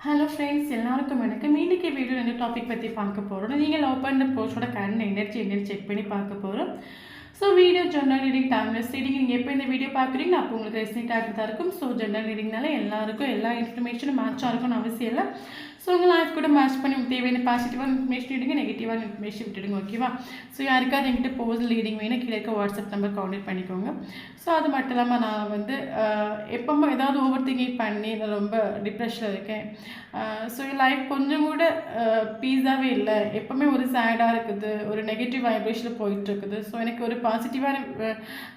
Hello friends, எல்லாருக்கும் வணக்கம். இன்னைக்கு வீடியோ இந்த டாபிக் பற்றி பார்க்க போகிறோம். நீங்கள் லவ் பண்ணுற போஸ்டோட கரண்ட் எனர்ஜி என்னன்னு செக் பண்ணி பார்க்க போகிறோம். So video general reading, timeless reading. நீங்கள் எப்போ இந்த வீடியோ பார்க்குறீங்க அப்போ உங்களுக்கு ரெசினேட் ஆகிறதா இருக்கும். ஸோ ஜென்ரல் ரீடிங்னால எல்லாருக்கும் எல்லா இன்ஃபர்மேஷனும் மேட்சாக இருக்கும்னு அவசியம் இல்லை. ஸோ உங்கள் லைஃப் கூட மேட்ச் பண்ணி தேவையான பாசிட்டிவான இன்ஃபர்மேஷன் விடுங்க, நெகட்டிவான இன்ஃபர்மேஷன் விட்டுடுங்க. ஓகேவா? ஸோ யாருக்காவது என்கிட்ட போஸ்ட் ரீடிங் வேணும், கீழே இருக்க வாட்ஸ்அப் நம்பர் கான்டெக்ட் பண்ணிக்கோங்க. ஸோ அது மட்டும் இல்லாமல் நான் எப்போவுமே ஏதாவது ஓவர் திங்கிங் பண்ணி நான் ரொம்ப டிப்ரெஷனில் இருக்கேன். ஸோ என் லைஃப் கொஞ்சம் கூட பீஸாகவே இல்லை. எப்போவுமே ஒரு சேடாக இருக்குது, ஒரு நெகட்டிவ் வைப்ரேஷனில் போயிட்டுருக்குது. ஸோ எனக்கு ஒரு பாசிட்டிவான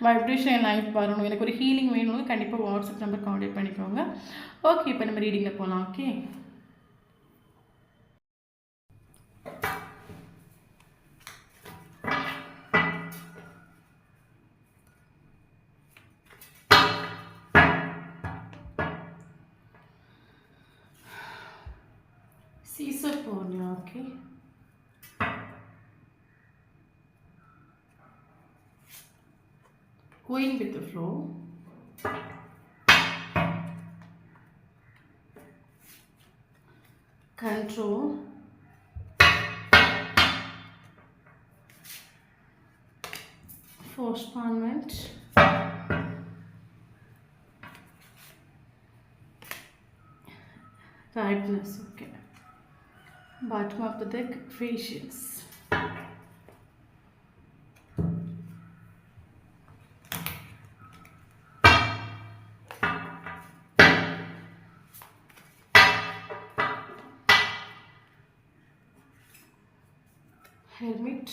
வைப்ரேஷன் என் லைஃப் வரணும், எனக்கு ஒரு ஹீலிங் வேணும்னு கண்டிப்பாக வாட்ஸ்அப் நம்பர் கான்டெக்ட் பண்ணிக்கோங்க. ஓகே, இப்போ நம்ம ரீடிங்கில் போகலாம். Okay, Caesar Borneo, okay. Going with the flow. Control. Postponement. Ripeness, okay. Bottom of the deck, patience. Hermit.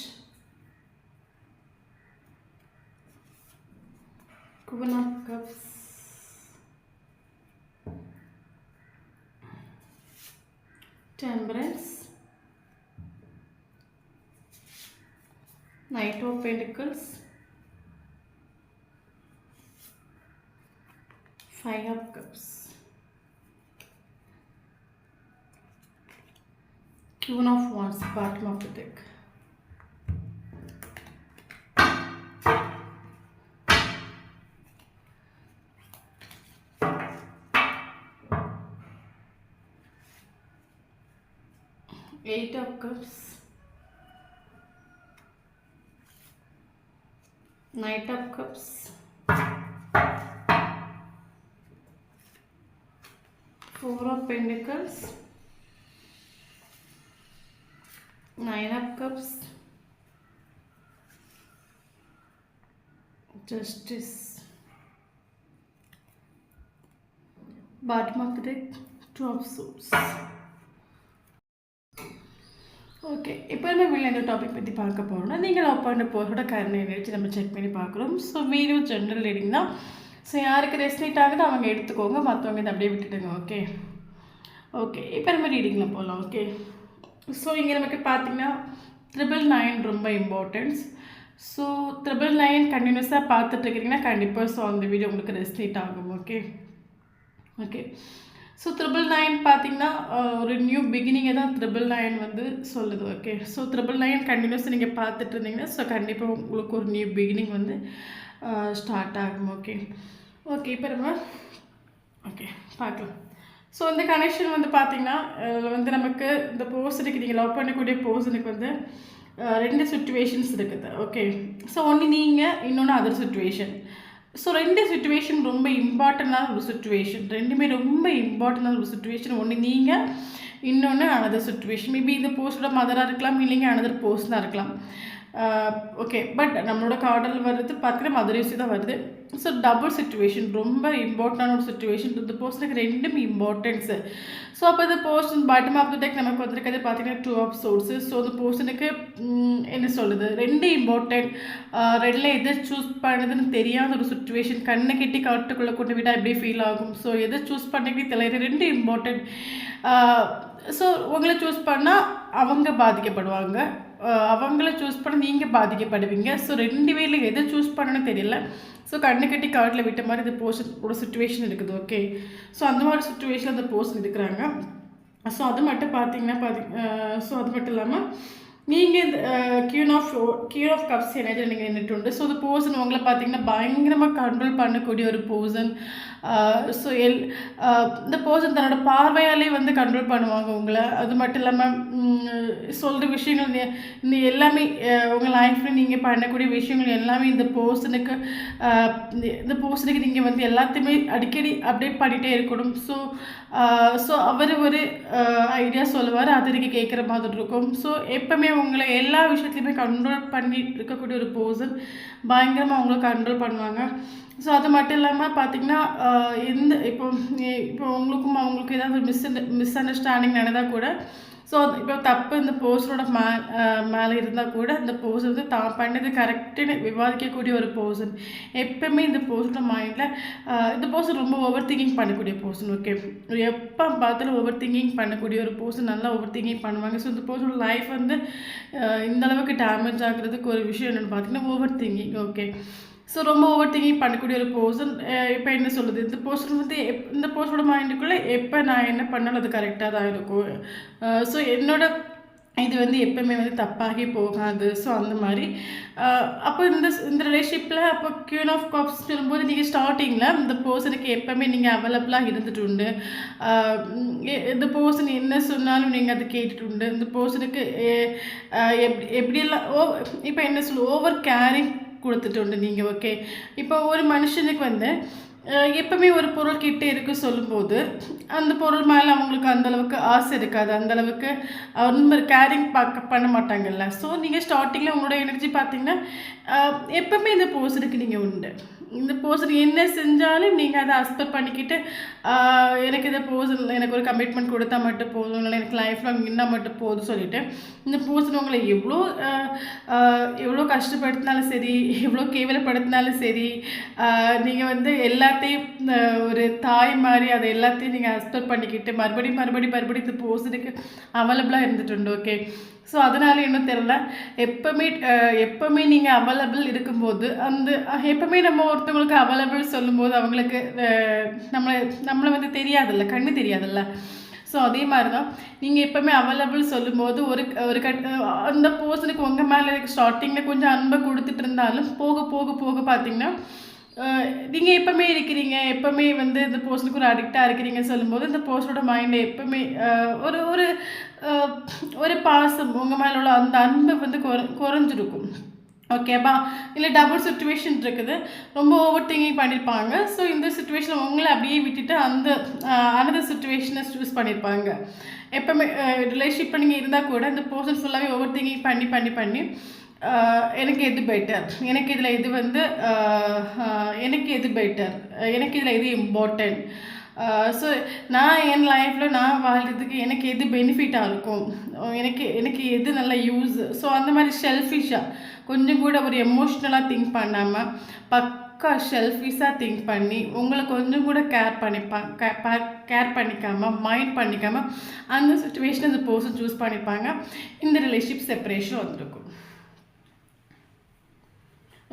Queen of Cups. Temperance. Knight of Pentacles. Five of Cups. Queen of Wands, bottom of the deck. Eight of Cups. Knight of Cups. Four of Pentacles. Nine of Cups. Justice. Bottom of the deck, Two of Swords. Okay, இப்போ நம்ம இந்த topic பற்றி பார்க்க போகிறோம்னா, நீங்கள் love பண்ணுற போஸோட current energy நம்ம check பண்ணி பார்க்குறோம். ஸோ வீடியோ ஜென்ரல் ரீடிங் தான். ஸோ யாருக்கு ரெசினேட் ஆகுது அவங்க எடுத்துக்கோங்க, மற்றவங்க இதை அப்படியே விட்டுடுங்க. ஓகே ஓகே இப்போ நம்ம ரீடிங்கில் போகலாம். ஓகே, ஸோ இங்கே நமக்கு பார்த்தீங்கன்னா 999 ரொம்ப இம்பார்ட்டன்ஸ். ஸோ 999 கண்டினியூஸாக பார்த்துட்ருக்கிறீங்கன்னா கண்டிப்பாக ஸோ அந்த வீடியோ உங்களுக்கு ரெசினேட் ஆகும். ஓகே ஓகே ஸோ 999 பார்த்தீங்கன்னா ஒரு நியூ பிகினிங்கை தான் 999 சொல்லுது. ஓகே, ஸோ 999 கண்டினியூஸாக நீங்கள் பார்த்துட்டு இருந்தீங்கன்னா ஸோ கண்டிப்பாக உங்களுக்கு ஒரு நியூ பிகினிங் ஸ்டார்ட் ஆகும். ஓகே ஓகே இப்போ நம்ம பார்க்கலாம். ஸோ இந்த கனெக்ஷன் பார்த்தீங்கன்னா நமக்கு இந்த பர்சனுக்கு நீங்கள் லவ் பண்ணக்கூடிய பர்சனுக்கு ரெண்டு சுச்சுவேஷன்ஸ் இருக்குது. ஓகே, ஸோ ஒன்று நீங்கள், இன்னொன்று அதர் சுச்சுவேஷன். ஸோ ரெண்டு சுச்சுவேஷன் ரொம்ப இம்பார்ட்டண்டான ஒரு சுச்சுவேஷன், ரெண்டுமே ரொம்ப இம்பார்ட்டண்டான ஒரு சுச்சுவேஷன். ஒன்று நீங்கள், இன்னொன்று அனதர் சுச்சுவேஷன். மேபி இந்த போஸ்டோட மதராக இருக்கலாம், இல்லைங்க அனதர் போஸ்டாக இருக்கலாம். ஓகே, பட் நம்மளோட கார்டில் வருது பார்த்தீங்கன்னா மதர் இஷ்யூ தான் வருது. ஸோ டபுள் சுச்சுவேஷன், ரொம்ப இம்பார்ட்டண்டான ஒரு சுச்சுவேஷன். இந்த போஸ்ட்டுக்கு ரெண்டுமே இம்பார்ட்டன்ஸு. ஸோ அப்போ இந்த portion bottom of the deck நமக்கு வந்திருக்கிறது பார்த்தீங்கன்னா 2 of Swords. ஸோ இந்த போர்ஷனுக்கு என்ன சொல்லுது, ரெண்டு இம்பார்ட்டன்ட். ரெண்டில் எதை சூஸ் பண்ணுறதுன்னு தெரியாத ஒரு சுச்சுவேஷன். கண்ணை கட்டி காட்டுக்குள்ளே கொண்டு விட்டால் எப்படி ஃபீல் ஆகும். ஸோ எதை சூஸ் பண்ணுறதுக்கு தெரியல, ரெண்டு இம்பார்ட்டன்ட். ஸோ உங்களை சூஸ் பண்ணால் அவங்க பாதிக்கப்படுவாங்க, அவங்கள சூஸ் பண்ண நீங்கள் பாதிக்கப்படுவீங்க. ஸோ ரெண்டு பேரில் எதை சூஸ் பண்ணணும்னு தெரியல. ஸோ கண்ணு கட்டி காட்டில் விட்ட மாதிரி இந்த போர்ஷன் ஒரு சுச்சுவேஷன் இருக்குது. ஓகே, ஸோ அந்த மாதிரி சுச்சுவேஷன் அந்த போர்ஷன் இருக்கிறாங்க. ஸோ அது மட்டும் பார்த்தீங்கன்னா ஸோ அது மட்டும் இல்லாமல் நீங்கள் இந்த கியூன் ஆஃப் கப்ஸ் எனர்ஜி நீங்கள் நின்றுட்டு உண்டு. ஸோ அந்த பர்சன் உங்களை பார்த்தீங்கன்னா பயங்கரமாக கண்ட்ரோல் பண்ணக்கூடிய ஒரு பர்சன். ஸோ இந்த பர்சன் தன்னோட பார்வையாலே வந்து கண்ட்ரோல் பண்ணுவாங்க உங்களை. அது மட்டும் இல்லாமல் சொல்கிற விஷயங்கள் இந்த எல்லாமே உங்கள் லைஃப்பில் நீங்கள் பண்ணக்கூடிய விஷயங்கள் எல்லாமே இந்த பர்சனுக்கு நீங்கள் வந்து எல்லாத்தையுமே அடிக்கடி அப்டேட் பண்ணிகிட்டே இருக்கணும். ஸோ அவர் ஒரு ஐடியா சொல்லுவார், அது நீங்கள் கேட்குற மாதிரி இருக்கும். ஸோ எப்போவுமே உங்களை எல்லா விஷயத்துலையுமே கண்ட்ரோல் பண்ணி இருக்கக்கூடிய ஒரு பர்சன் பயங்கரமாக அவங்கள கண்ட்ரோல் பண்ணுவாங்க. ஸோ அது மட்டும் இல்லாமல் பார்த்திங்கன்னா இப்போ உங்களுக்கும் அவங்களுக்கும் ஏதாவது மிஸ் அண்டர்ஸ்டாண்டிங் நடந்தால் கூட, ஸோ இப்போ தப்பு இந்த பர்சனோட மேலே இருந்தால் கூட இந்த பர்சன் வந்து தான் பண்ணது கரெக்டுன்னு விவாதிக்கக்கூடிய ஒரு பர்சன். எப்பவுமே இந்த பர்சனோட மைண்டில் இந்த பர்சன் ரொம்ப ஓவர் திங்கிங் பண்ணக்கூடிய பர்சன். ஓகே, எப்போ பார்த்தாலும் ஓவர் திங்கிங் பண்ணக்கூடிய ஒரு பர்சன், நல்லா ஓவர் திங்கிங் பண்ணுவாங்க. ஸோ இந்த பர்சனோட லைஃப் வந்து இந்தளவுக்கு டேமேஜ் ஆகுறதுக்கு ஒரு விஷயம் என்னென்னு பார்த்தீங்கன்னா ஓவர் திங்கிங். ஓகே, ஸோ ரொம்ப ஓவர் திங்கிங் பண்ணக்கூடிய ஒரு பர்சன். இப்போ என்ன சொல்லுது, இந்த பர்சன் வந்து இந்த பர்சனோட மைண்டுக்குள்ளே எப்போ நான் என்ன பண்ணாலும் அது கரெக்டாக தான் இருக்கும். ஸோ என்னோட இது வந்து எப்போவுமே வந்து தப்பாகி போகாது. ஸோ அந்த மாதிரி அப்போ இந்த ரிலேஷன்ஷிப்பில் அப்போ குவீன் ஆஃப் கப்ஸ் சொல்லும்போது நீங்கள் ஸ்டார்டிங்கில் இந்த பர்சனுக்கு எப்போவுமே நீங்கள் அவைலபிளாக இருந்துட்டு உண்டு. இந்த பர்சன் என்ன சொன்னாலும் நீங்கள் அதை கேட்டுட்டு உண்டு. இந்த பர்சனுக்கு எப்படியெல்லாம் இப்போ என்ன ஓவர் கேரிங் கொடுத்துட்டு உண்டு நீங்கள். ஓகே, இப்போ ஒரு மனுஷனுக்கு வந்து எப்பவுமே ஒரு பொருள் கிட்டே இருக்கு சொல்லும்போது அந்த பொருள் மேலே அவங்களுக்கு அந்தளவுக்கு ஆசை இருக்காது, அந்தளவுக்கு ரொம்ப கேரிங் பண்ண மாட்டாங்கல்ல. ஸோ நீங்கள் ஸ்டார்டிங்கில் உங்களோட எனர்ஜி பார்த்தீங்கன்னா எப்பவுமே இந்த பர்சனுக்கு நீங்கள் உண்டு. இந்த பர்சன் என்ன செஞ்சாலும் நீங்கள் அதை அக்செப்ட் பண்ணிக்கிட்டு எனக்கு இந்த பர்சன் எனக்கு ஒரு கமிட்மெண்ட் கொடுத்தா மட்டும் போதும், இல்லை எனக்கு லைஃப் லாங் இன்னும் மட்டும் போதும் சொல்லிவிட்டு இந்த பர்சன் உங்களை எவ்வளோ கஷ்டப்படுத்தினாலும் சரி, எவ்வளோ கேவலப்படுத்தினாலும் சரி, நீங்கள் வந்து எல்லாத்தையும் ஒரு தாய் மாதிரி அதை எல்லாத்தையும் நீங்கள் அக்செப்ட் பண்ணிக்கிட்டு மறுபடியும் இந்த பர்சனுக்கு அவைலபிளாக இருந்துட்டு. ஓகே, ஸோ அதனால இன்னும் தெரியல, எப்போவுமே நீங்கள் அவைலபிள் இருக்கும்போது எப்போவுமே நம்ம ஒருத்தவங்களுக்கு அவைலபிள் சொல்லும்போது அவங்களுக்கு நம்மளை வந்து தெரியாதுல்ல, கண்ணு தெரியாதுல்ல. ஸோ அதே மாதிரி தான் நீங்கள் எப்போவுமே அவைலபிள் சொல்லும்போது ஒரு அந்த பர்சனுக்கு உங்கள் மேலே ஸ்டார்டிங்கில் கொஞ்சம் அன்பை கொடுத்துட்டு இருந்தாலும் போக பார்த்தீங்கன்னா நீங்கள் எப்போவுமே இருக்கிறீங்க, எப்போவுமே வந்து இந்த பர்சனுக்கு ஒரு அடிக்டாக இருக்கிறீங்கன்னு சொல்லும்போது இந்த பர்சனோட மைண்டை எப்போவுமே ஒரு பாசம் உங்கள் மேலே உள்ள அந்த அன்பு வந்து குறைஞ்சிருக்கும். ஓகேப்பா, இல்லை டபுள் சுச்சுவேஷன் இருக்குது, ரொம்ப ஓவர் திங்கிங் பண்ணியிருப்பாங்க. ஸோ இந்த சுச்சுவேஷனை உங்களை அப்படியே விட்டுட்டு அனதர் சுச்சுவேஷனை சூஸ் பண்ணியிருப்பாங்க. எப்போவுமே ரிலேஷன்ஷிப்பில் நீங்கள் இருந்தால் கூட இந்த பர்சன் ஃபுல்லாகவே ஓவர் திங்கிங் பண்ணி எனக்கு எது பெட்டர், எனக்கு இதில் இது வந்து எனக்கு எது பெட்டர், எனக்கு இதில் எது இம்பார்ட்டன்ட், ஸோ நான் என் லைஃப்பில் நான் வாழ்கிறதுக்கு எனக்கு எது பெனிஃபிட்டாக இருக்கும், எனக்கு எது நல்ல யூஸ். ஸோ அந்த மாதிரி ஷெல்ஃபிஷாக கொஞ்சம் கூட ஒரு எமோஷ்னலாக திங்க் பண்ணாமல் பக்கா ஷெல்ஃபிஷாக திங்க் பண்ணி உங்களை கொஞ்சம் கூட கேர் பண்ணிக்காமல் மைண்ட் பண்ணிக்காமல் அந்த சுச்சுவேஷனை அந்த பர்சன் சூஸ் பண்ணிப்பாங்க. இந்த ரிலேஷன்ஷிப் செப்பரேஷன் வந்துருக்கும்.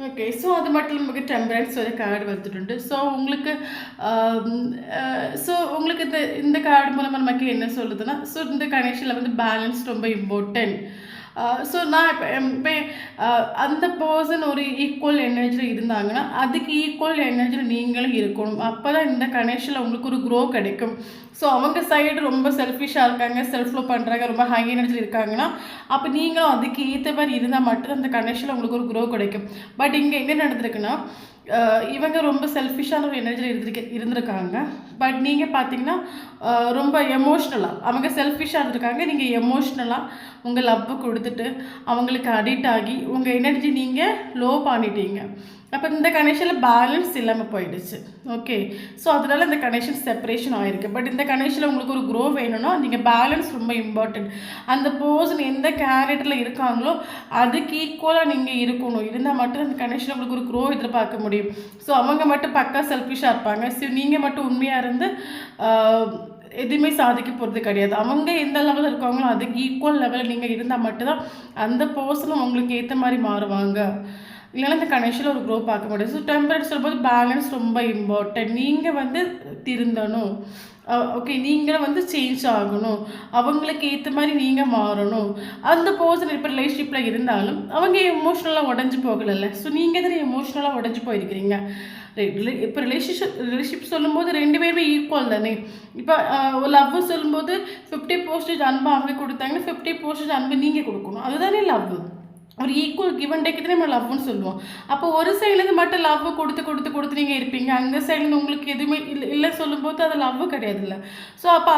ஓகே, ஸோ அது மட்டும் நமக்கு டெம்பரன்ஸ் ஒரு கார்டு வந்துட்டு. ஸோ உங்களுக்கு இந்த கார்டு மூலமாக நமக்கு என்ன சொல்லுதுன்னா, ஸோ இந்த கனெக்ஷனில் வந்து பேலன்ஸ் ரொம்ப இம்பார்ட்டன்ட். ஸோ நான் இப்போ அந்த பர்சன் ஒரு ஈக்குவல் எனர்ஜியில் இருந்தாங்கன்னா அதுக்கு ஈக்குவல் எனர்ஜியில் நீங்களும் இருக்கணும். அப்போ தான் இந்த கனெக்ஷனில் உங்களுக்கு ஒரு க்ரோ கிடைக்கும். ஸோ அவங்க சைடு ரொம்ப செல்ஃபிஷாக இருக்காங்க, செல்ஃப் லவ் பண்ணுறாங்க, ரொம்ப ஹை எனர்ஜியில் இருக்காங்கன்னா அப்போ நீங்களும் அதுக்கு ஏற்ற மாதிரி இருந்தால் மட்டும் அந்த கனெக்ஷனில் உங்களுக்கு ஒரு க்ரோ கிடைக்கும். பட் இங்கே என்ன நடந்திருக்குன்னா இவங்க ரொம்ப செல்ஃபிஷான ஒரு எனர்ஜியில் இருந்திருக்காங்க. பட் நீங்கள் பார்த்தீங்கன்னா ரொம்ப எமோஷ்னலாக அவங்க செல்ஃபிஷாக இருந்திருக்காங்க, நீங்கள் எமோஷ்னலாக உங்கள் லவ்வை கொடுத்துட்டு அவங்களுக்கு அடிக்ட் ஆகி உங்கள் எனர்ஜி நீங்கள் லோ பண்ணிட்டீங்க. அப்போ இந்த கனெக்ஷனில் பேலன்ஸ் இல்லாமல் போயிடுச்சு. ஓகே, ஸோ அதனால இந்த கனெக்ஷன் செப்பரேஷன் ஆகிருக்கு. பட் இந்த கனெக்ஷனில் உங்களுக்கு ஒரு க்ரோ வேணும்னா நீங்கள் பேலன்ஸ் ரொம்ப இம்பார்ட்டன்ட். அந்த பர்சன் எந்த கேரக்டரில் இருக்காங்களோ அதுக்கு ஈக்குவலாக நீங்கள் இருக்கணும். இருந்தால் மட்டும் அந்த கனெக்ஷனில் உங்களுக்கு ஒரு க்ரோ எதிர்பார்க்க முடியும். ஸோ அவங்க மட்டும் பக்கா செல்ஃபிஷாக இருப்பாங்க, ஸோ நீங்கள் மட்டும் உண்மையாக இருந்து எதுவுமே சாதிக்க போகிறது கிடையாது. அவங்க எந்த லெவலில் இருக்காங்களோ அதுக்கு ஈக்குவல் லெவலில் நீங்கள் இருந்தால் மட்டும்தான் அந்த பர்சனும் உங்களுக்கு ஏற்ற மாதிரி மாறுவாங்க. இல்லைன்னா இந்த கனெக்ஷனில் ஒரு க்ரோ பார்க்க முடியாது. ஸோ டெம்பரேச்சர் சொல்லும்போது பேலன்ஸ் ரொம்ப இம்பார்ட்டன்ட். நீங்கள் வந்து திருந்தணும். ஓகே, நீங்களும் வந்து சேஞ்ச் ஆகணும், அவங்களுக்கு ஏற்ற மாதிரி நீங்கள் மாறணும். அந்த பர்சன் இப்போ ரிலேஷன்ஷிப்பில் இருந்தாலும் அவங்க எமோஷ்னலாக உடஞ்சி போகலைல்ல. ஸோ நீங்கள் தானே எமோஷ்னலாக உடஞ்சி போயிருக்கிறீங்க. இப்போ ரிலேஷன்ஷிப் சொல்லும்போது 2 பேருமே ஈக்குவல் தானே. இப்போ லவ் சொல்லும்போது 50% அன்பு அவங்க கொடுத்தாங்கன்னா 50% அன்பு நீங்கள் கொடுக்கணும். அதுதானே லவ். ஒரு ஈக்குவல் கிவ் அண்ட் டேக்கு தான் நம்ம லவ்னு சொல்லுவோம். அப்போ ஒரு சைட்லேருந்து மட்டும் லவ் கொடுத்து நீங்கள் இருப்பீங்க, அந்த சைட்லேருந்து உங்களுக்கு எதுவுமே இல்லை சொல்லும்போது அது லவ் கிடையாதுல்ல. ஸோ அப்போ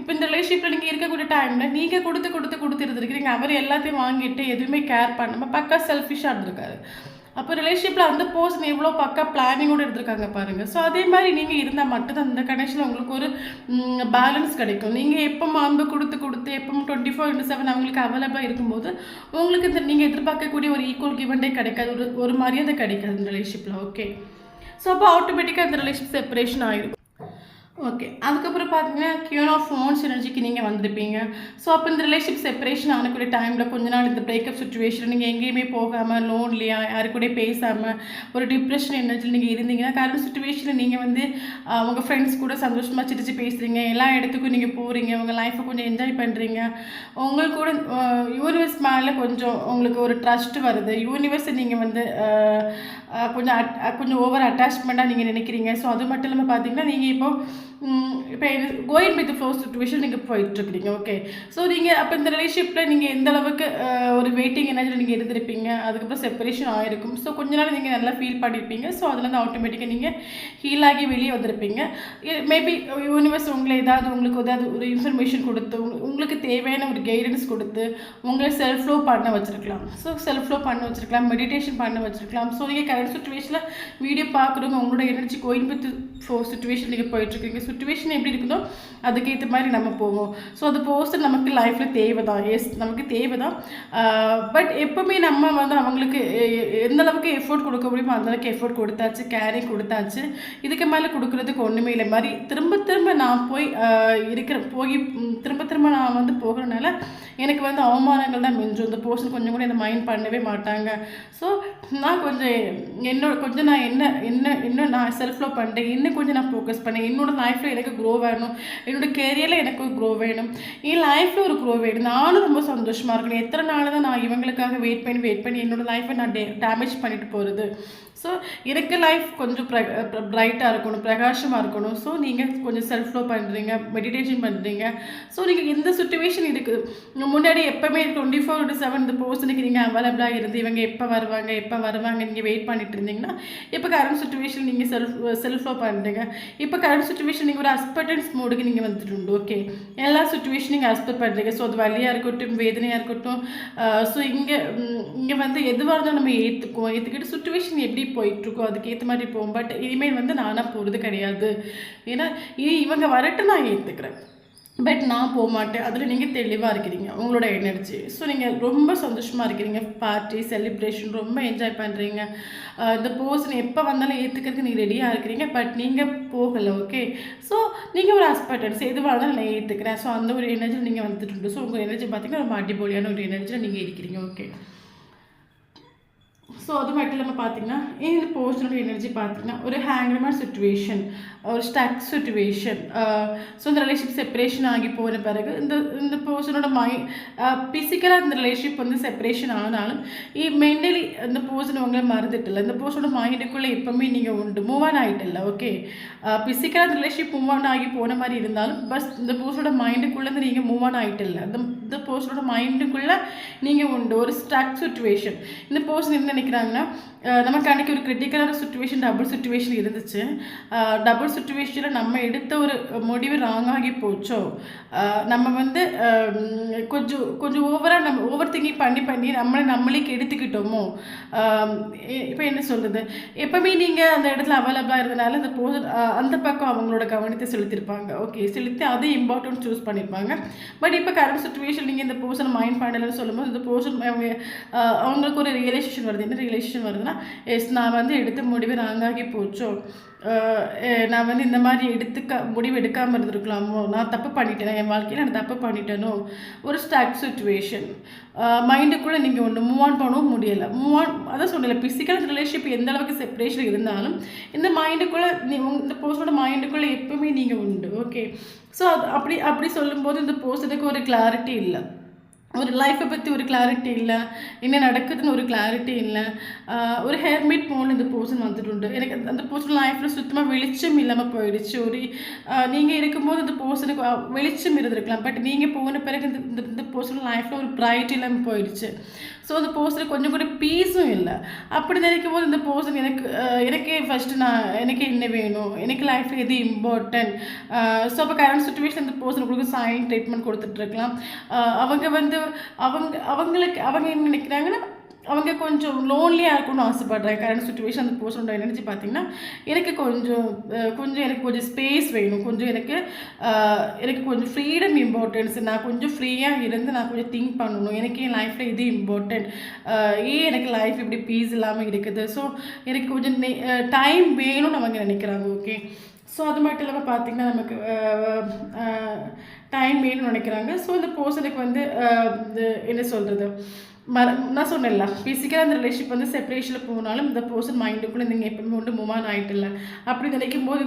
இப்போ இந்த ரிலேஷன்ஷிப்பில் நீங்கள் இருக்கக்கூடிய டைமில் நீங்கள் கொடுத்து இருந்திருக்கிறீங்க, அவர் எல்லாத்தையும் வாங்கிட்டு எதுவுமே கேர் பண்ணாமல் பக்கா செல்ஃபிஷாக இருந்திருக்காரு. அப்போ ரிலேஷன்ஷிப்பில் அந்த பர்சன் எவ்வளோ பக்கா பிளானிங்கோடு எடுத்திருக்காங்க பாருங்கள். ஸோ அதே மாதிரி நீங்கள் இருந்தால் மட்டும்தான் அந்த கனெக்ஷனில் உங்களுக்கு ஒரு பேலன்ஸ் கிடைக்கும். நீங்கள் எப்போ அன்பு கொடுத்து எப்போ 24/7 அவங்களுக்கு அவைலபிளாக இருக்கும்போது உங்களுக்கு இந்த நீங்கள் எதிர்பார்க்கக்கூடிய ஒரு ஈக்குவல் கிவ் அண்ட் டேக் கிடைக்காது, ஒரு மரியாதை கிடைக்காது இந்த ரிலேஷன்ஷிப்பில். ஓகே, ஸோ அப்போ ஆட்டோமேட்டிக்காக அந்த ரிலேஷன்ஷிப் செப்பரேஷன் ஆகிடும். ஓகே, அதுக்கப்புறம் பார்த்தீங்கன்னா கியூன் ஆஃப் ஃபோன்ஸ் எனர்ஜிக்கு நீங்கள் வந்திருப்பீங்க. ஸோ அப்போ இந்த ரிலேஷன்ஷிப் செப்பரேஷன் ஆனக்கூடிய டைமில் கொஞ்ச நாள் இந்த பிரேக்கப் சுச்சுவேஷன் நீங்கள் எங்கேயுமே போகாமல் லோன்லியாக யாரு கூட பேசாமல் ஒரு டிப்ரெஷன் எனர்ஜியில் நீங்கள் இருந்தீங்கன்னா கரண்ட் சுச்சுவேஷனில் நீங்கள் வந்து உங்கள் ஃப்ரெண்ட்ஸ் கூட சந்தோஷமாக சிரிச்சு பேசுகிறீங்க, எல்லா இடத்துக்கும் நீங்கள் போகிறீங்க, உங்கள் லைஃப்பை கொஞ்சம் என்ஜாய் பண்ணுறீங்க, உங்களுக்கு கூட யூனிவர்ஸ் மேலே கொஞ்சம் உங்களுக்கு ஒரு ட்ரஸ்ட் வருது, யூனிவர்ஸை நீங்கள் வந்து கொஞ்சம் ஓவர் அட்டாச்மெண்ட்டாக நீங்கள் நினைக்கிறீங்க. ஸோ அது மட்டும் இல்லாமல் பார்த்தீங்கன்னா நீங்கள் இப்போ கோயிங் வித் ஃப்ளோ சுச்சுவேஷன் நீங்கள் போயிட்டுருக்கிறீங்க. ஓகே, ஸோ நீங்கள் அப்போ இந்த ரிலேஷன்ஷிப்பில் நீங்கள் எந்த அளவுக்கு ஒரு வெயிட்டிங் எனர்ஜியில் நீங்கள் இருந்திருப்பீங்க, அதுக்கப்புறம் செப்பரேஷன் ஆகிருக்கும். ஸோ கொஞ்ச நாள் நீங்கள் நல்லா ஃபீல் பண்ணியிருப்பீங்க. ஸோ அதுலேருந்து ஆட்டோமேட்டிக்காக நீங்கள் ஹீல் ஆகி வெளியே வந்திருப்பீங்க. மேபி யூனிவர்ஸ் உங்களுக்கு ஏதாவது ஒரு இன்ஃபர்மேஷன் கொடுத்து உங்களுக்கு தேவையான ஒரு கைடன்ஸ் கொடுத்து உங்களை செல்ஃப் லோ பண்ண வச்சுருக்கலாம். ஸோ செல்ஃப் லோ பண்ண வச்சுருக்கலாம், மெடிடேஷன் பண்ண வச்சுருக்கலாம். ஸோ நீங்கள் கரண்ட் சுச்சுவேஷனில் வீடியோ பார்க்குறவங்க உங்களோட energy going with flow situation நீங்கள் போயிட்டுருக்கீங்க. சுச்சுவேஷன் எப்படி இருக்குதோ அதுக்கேற்ற மாதிரி நம்ம போவோம். ஸோ அது பர்சன் நமக்கு லைஃப்பில் தேவை தான். நமக்கு தேவை தான். பட் எப்போவுமே நம்ம வந்து அவங்களுக்கு எந்த அளவுக்கு எஃபோர்ட் கொடுக்க முடியுமோ அந்தளவுக்கு எஃபோர்ட் கொடுத்தாச்சு, கேரிங் கொடுத்தாச்சு. இதுக்கு மேலே கொடுக்குறதுக்கு ஒன்றுமே இல்லை. மாதிரி திரும்ப நான் திரும்ப நான் வந்து போகிறனால எனக்கு வந்து அவமானங்கள் தான் மிஞ்சும். இந்த பர்சன் கொஞ்சம் கூட என்னை மைண்ட் பண்ணவே மாட்டாங்க. ஸோ நான் கொஞ்சம் நான் என்ன நான் செல்ஃப் லவ் பண்ணிட்டேன், இன்னும் கொஞ்சம் நான் ஃபோக்கஸ் பண்ணேன். என்னோட லைஃப்பில் எனக்கு க்ரோ வேணும், என்னோடய கேரியரில் எனக்கு ஒரு க்ரோ வேணும், என் லைஃப்பில் ஒரு க்ரோ வேணும், நானும் ரொம்ப சந்தோஷமாக இருக்கணும். எத்தனை நாள் தான் நான் இவங்களுக்காக வெயிட் பண்ணி என்னோடய லைஃப்பை நான் டேமேஜ் பண்ணிட்டு போகிறது. ஸோ எனக்கு லைஃப் கொஞ்சம் ப்ரைட்டாக இருக்கணும், பிரகாசமாக இருக்கணும். ஸோ நீங்கள் கொஞ்சம் செல்ஃப் லவ் பண்ணுறீங்க, மெடிடேஷன் பண்ணுறீங்க. ஸோ நீங்கள் எந்த சுச்சுவேஷன் இருக்குது முன்னாடி எப்போவுமே 24/7 இந்த பர்சனுக்கு நீங்கள் அவைலபிளாக இருந்து இவங்க எப்போ வருவாங்க நீங்கள் வெயிட் பண்ணிட்டு இருந்தீங்கன்னா இப்போ கரண்ட் சுச்சுவேஷன் நீங்கள் செல்ஃப் லவ் பண்ணுறீங்க. இப்போ கரண்ட் சுச்சுவேஷன் நீங்கள் ஒரு அஸ்பெக்டன்ஸ் மோடுக்கு நீங்கள் வந்துட்டு ஓகே, எல்லா சுச்சுவேஷன் நீங்கள் அஸ்பெக்ட் பண்ணுறீங்க. ஸோ அது வலியாக இருக்கட்டும், வேதனையாக இருக்கட்டும். ஸோ இங்கே வந்து எதுவாக இருந்தாலும் நம்ம ஏற்றுக்கிட்டு சுச்சுவேஷன் எப்படி போயிட்டுருக்கோ அதுக்கேற்ற மாதிரி போகும். பட் இனிமேல் வந்து நானாக போகிறது கிடையாது. ஏன்னா இவங்க வரட்டும் நான் ஏற்றுக்கிறேன், பட் நான் போக மாட்டேன். அதில் நீங்கள் தெளிவாக இருக்கிறீங்க, உங்களோட எனர்ஜி. ஸோ நீங்கள் ரொம்ப சந்தோஷமாக இருக்கிறீங்க, பார்ட்டி செலிப்ரேஷன் ரொம்ப என்ஜாய் பண்ணுறீங்க. இந்த பர்சன் எப்போ வந்தாலும் ஏற்றுக்கிறதுக்கு நீங்கள் ரெடியாக இருக்கிறீங்க, பட் நீங்கள் போகலை. ஓகே, ஸோ நீங்கள் ஒரு அஸ்பெக்டன்ஸ் எதுவாக இருந்தாலும் நான் ஏற்றுக்கிறேன். ஸோ அந்த ஒரு எனர்ஜியில் நீங்கள் வந்துட்டு ஸோ உங்கள் எனர்ஜி பார்த்திங்கன்னா ரொம்ப அடிப்பொலியான ஒரு எனர்ஜியில் நீங்கள் இருக்கிறீங்க. ஓகே, ஸோ அது மட்டும் இல்லாமல் பார்த்தீங்கன்னா இந்த பர்சனோட எனர்ஜி பார்த்தீங்கன்னா ஒரு ஹேங்க்மேன் சுச்சுவேஷன், ஒரு ஸ்டக் சுச்சுவேஷன். ஸோ இந்த ரிலேஷன்ஷிப் செப்பரேஷன் ஆகி போன பிறகு இந்த பர்சனோட ஃபிசிக்கலாக இந்த ரிலேஷன்ஷிப் வந்து செப்பரேஷன் ஆனாலும் மென்டலி இந்த பர்சன் உங்களை மறந்துட்டில்ல, இந்த பர்சனோட மைண்டுக்குள்ளே எப்போவுமே நீங்கள் உண்டு, மூவ் ஆன் ஆகிட்டில்ல. ஓகே, ஃபிசிக்கலாக இந்த ரிலேஷன்ஷிப் மூவ் ஆன் ஆகி போன மாதிரி இருந்தாலும் பஸ் இந்த பர்சனோட மைண்டுக்குள்ளேருந்து நீங்கள் மூவ் ஆன் ஆகிட்டில்ல, இந்த பர்சனோட மைண்டுக்குள்ளே நீங்கள் உண்டு, ஒரு ஸ்டக் சுச்சுவேஷன். இந்த பர்சன் என்ன நினைக்கிறாங்கன்னா நமக்கு அன்றைக்கி ஒரு கிரிட்டிக்கலான சுச்சுவேஷன், டபுள் சுச்சுவேஷன் இருந்துச்சு. டபுள் சுச்சுவேஷனில் நம்ம எடுத்த ஒரு முடிவு ராங்காகி போச்சோ, நம்ம வந்து கொஞ்சம் ஓவராக நம்ம ஓவர் திங்கிங் பண்ணி நம்மளே எடுத்துக்கிட்டோமோ. இப்போ என்ன சொல்கிறது, எப்போவுமே நீங்கள் அந்த இடத்துல அவைலபிளாக இருந்தனால அந்த அந்த பக்கம் அவங்களோட கவனத்தை செலுத்தியிருப்பாங்க. ஓகே, செலுத்தி அதை இம்பார்ட்டன்ட் சூஸ் பண்ணியிருப்பாங்க. பட் இப்போ கரண்ட் சுச்சுவேஷன் நீங்கள் இந்த பர்சன் மைண்ட் பண்ணலன்னு சொல்லும்போது இந்த பர்சன் அவங்களுக்கு ஒரு ரியலைசேஷன் வருது. என்ன ரியலைசேஷன் வருதுன்னா, எஸ் நான் வந்து எடுத்த முடிவு ராங்காகி போச்சோ, நான் வந்து இந்த மாதிரி முடிவு எடுக்காமல் இருந்திருக்கலாமோ, நான் தப்பு பண்ணிட்டேன், என் வாழ்க்கையில் நான் தப்பு பண்ணிட்டேனோ, ஒரு ஸ்டக் சுச்சுவேஷன். மைண்டுக்குள்ளே நீங்கள் ஒன்று மூவ் ஆன் பண்ணவும் முடியலை. அதான் சொன்னல, ஃபிசிக்கல் ரிலேஷன்ஷிப் எந்த அளவுக்கு செப்பரேஷன் இருந்தாலும் இந்த மைண்டுக்குள்ளே இந்த பர்சனோட மைண்டுக்குள்ளே எப்பவுமே நீங்கள் உண்டு. ஓகே, ஸோ அது அப்படி சொல்லும்போது இந்த பர்சனுக்கு ஒரு கிளாரிட்டி இல்லை. ஒரு லைஃப்பை பற்றி ஒரு கிளாரிட்டி இல்லை, என்ன நடக்குதுன்னு ஒரு கிளாரிட்டி இல்லை. ஒரு ஹெர்மிட் மோட் இந்த பர்சன் வந்துட்டு எனக்கு அந்த பர்சன் லைஃப்பில் சுத்தமாக வெளிச்சம் இல்லாமல் போயிடுச்சு. ஒரு நீங்கள் இருக்கும்போது அந்த பர்சனுக்கு வெளிச்சம் இருந்திருக்கலாம், பட் நீங்கள் போன பிறகு இந்த இந்த பர்சன் லைஃப்பில் ஒரு பிரைட் இல்லாமல் போயிடுச்சு. ஸோ அந்த பர்சனுக்கு கொஞ்சம் கூட பீஸும் இல்லை. அப்படி நினைக்கும் போது இந்த பர்சன் எனக்கே ஃபஸ்ட்டு எனக்கு என்ன வேணும், எனக்கு லைஃப்பில் எது இம்பார்ட்டன்ட். ஸோ அப்போ கரண்ட் சுச்சுவேஷன் இந்த பர்சன் உங்களுக்கு சைலண்ட் ட்ரீட்மெண்ட் கொடுத்துட்ருக்கலாம். அவங்க என்ன நினைக்கிறாங்கன்னா, அவங்க கொஞ்சம் லோன்லியாக இருக்கணும்னு ஆசைப்படுறாங்க. கரண்ட் சுச்சுவேஷன் அந்த பர்சனோட எனர்ஜி பார்த்தீங்கன்னா, எனக்கு கொஞ்சம் ஸ்பேஸ் வேணும், எனக்கு கொஞ்சம் ஃப்ரீடம் இம்பார்ட்டன்ஸ். நான் கொஞ்சம் ஃப்ரீயாக இருந்து நான் கொஞ்சம் திங்க் பண்ணணும், எனக்கு என் லைஃப்பில் இது இம்பார்ட்டன்ட், எனக்கு லைஃப் இப்படி பீஸ் இல்லாமல் இருக்குது. ஸோ எனக்கு கொஞ்சம் டைம் வேணும்னு அவங்க நினைக்கிறாங்க. ஓகே, ஸோ அது மட்டும் இல்லாமல் பார்த்திங்கன்னா நமக்கு டைம் வேணும்னு நினைக்கிறாங்க. ஸோ இந்த பர்சனுக்கு வந்து என்ன சொல்கிறது, நான் சொன்னேன்ல, ஃபிசிக்கலாக அந்த ரிலேஷன்ஷிப் வந்து செப்பரேஷனில் போனாலும் இந்த பர்சன் மைண்டுக்குள்ளே நீங்கள் எப்பவுமே வந்து மூவ் ஆன் ஆகிட்டு இல்லை. அப்படி நினைக்கும் போது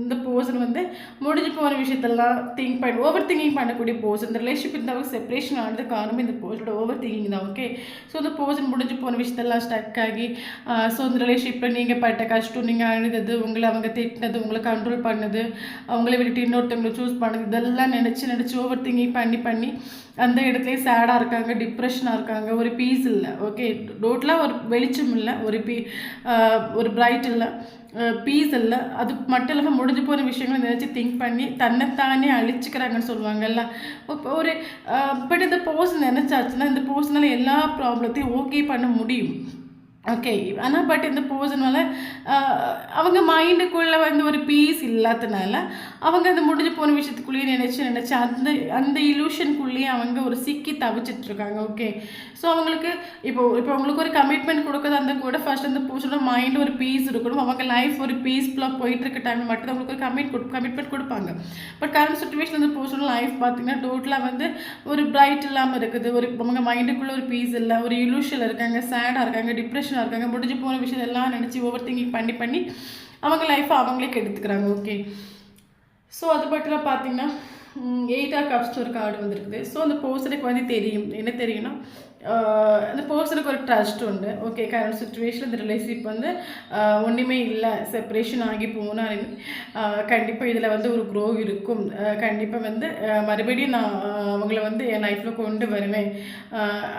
இந்த பர்சன் வந்து முடிஞ்சு போகிற விஷயத்தெல்லாம் ஓவர் திங்கிங் பண்ணக்கூடிய பர்சன். இந்த ரிலேஷன்ஷிப் இந்த செப்பரேஷன் ஆனது காரணமே இந்த பர்சனோட ஓவர் திங்கிங் தான். ஓகே, ஸோ இந்த பர்சன் முடிஞ்சு போன விஷயத்தெல்லாம் ஸ்டக் ஆகி, ஸோ இந்த ரிலேஷன்ஷிப்பில் நீங்கள் பட்ட கஷ்டம், நீங்கள் அழுதது, உங்களை அவங்க திட்டினது, உங்களை கண்ட்ரோல் பண்ணது, அவங்கள விட்டுட்டு இன்னொருத்தவங்களை சூஸ் பண்ணது, இதெல்லாம் நினச்சி ஓவர் திங்கிங் பண்ணி அந்த இடத்துலேயே சேடாக இருக்காங்க, டிப்ரெஷனாக இருக்காங்க, ஒரு பீஸ் இல்லை. ஓகே, டோட்டலாக ஒரு வெளிச்சம் இல்லை, ஒரு பிரைட் இல்லை, பீஸ் இல்லை. அது மட்டும் இல்லாமல் முடிஞ்சு போகிற விஷயங்களை நினச்சி திங்க் பண்ணி தன்னைத்தானே அழிச்சிக்கிறாங்கன்னு சொல்லுவாங்கல்ல. ஒரு பட் இந்த பர்சன் நினச்சாச்சுன்னா இந்த பர்சனால் எல்லா ப்ராப்ளத்தையும் ஓகே பண்ண முடியும். ஓகே, ஆனால் பட் இந்த பர்சனால அவங்க மைண்டுக்குள்ளே வந்து ஒரு பீஸ் இல்லாதனால அவங்க அந்த முடிஞ்சு போன விஷயத்துக்குள்ளேயே நினச்சி அந்த இலூஷனுக்குள்ளேயே அவங்க ஒரு சிக்கி தவிச்சிட்ருக்காங்க. ஓகே, ஸோ அவங்களுக்கு இப்போ அவங்களுக்கு ஒரு கமிட்மெண்ட் கொடுக்குறது அந்த கூட ஃபர்ஸ்ட் அந்த பர்சனோட மைண்டில் ஒரு பீஸ் இருக்கணும். அவங்க லைஃப் ஒரு பீஸ்ஃபுல்லாக போயிட்டுருக்க டைமில் மட்டும் அவங்களுக்கு ஒரு கமிட்மெண்ட் கொடுப்பாங்க. பட் கரண்ட் சுச்சுவேஷன் அந்த பர்சனோட லைஃப் பார்த்தீங்கன்னா டோட்டலாக வந்து ஒரு பிரைட் இல்லாமல் இருக்குது. அவங்க மைண்டுக்குள்ளே ஒரு பீஸ் இல்லை, ஒரு இலூஷனில் இருக்காங்க, சேடாக இருக்காங்க, டிப்ரெஷன் இருக்காங்க, முடிஞ்சு போன விஷயம் எல்லாம் நினச்சி ஓவர் திங்கிங் பண்ணி அவங்க லைஃப்பை அவங்களே கெடுத்துக்கிறாங்க. ஓகே, ஸோ அது மட்டும் பார்த்தீங்கன்னா 8 ஆஃப் கப்ஸ் ஒரு கார்டு வந்துருக்குது. ஸோ அந்த பர்சனுக்கு வந்து என்ன தெரியும்னா, அந்த பர்சனுக்கு ஒரு ட்ரஸ்ட் உண்டு. ஓகே, கரண்ட் சுச்சுவேஷன் இந்த ரிலேஷன்ஷிப் வந்து ஒன்றுமே இல்லை, செப்பரேஷன் ஆகி போனாலுமே கண்டிப்பாக இதில் வந்து ஒரு க்ரோ இருக்கும். கண்டிப்பாக வந்து மறுபடியும் நான் அவங்கள வந்து என் லைஃப்பில் கொண்டு வருவேன்.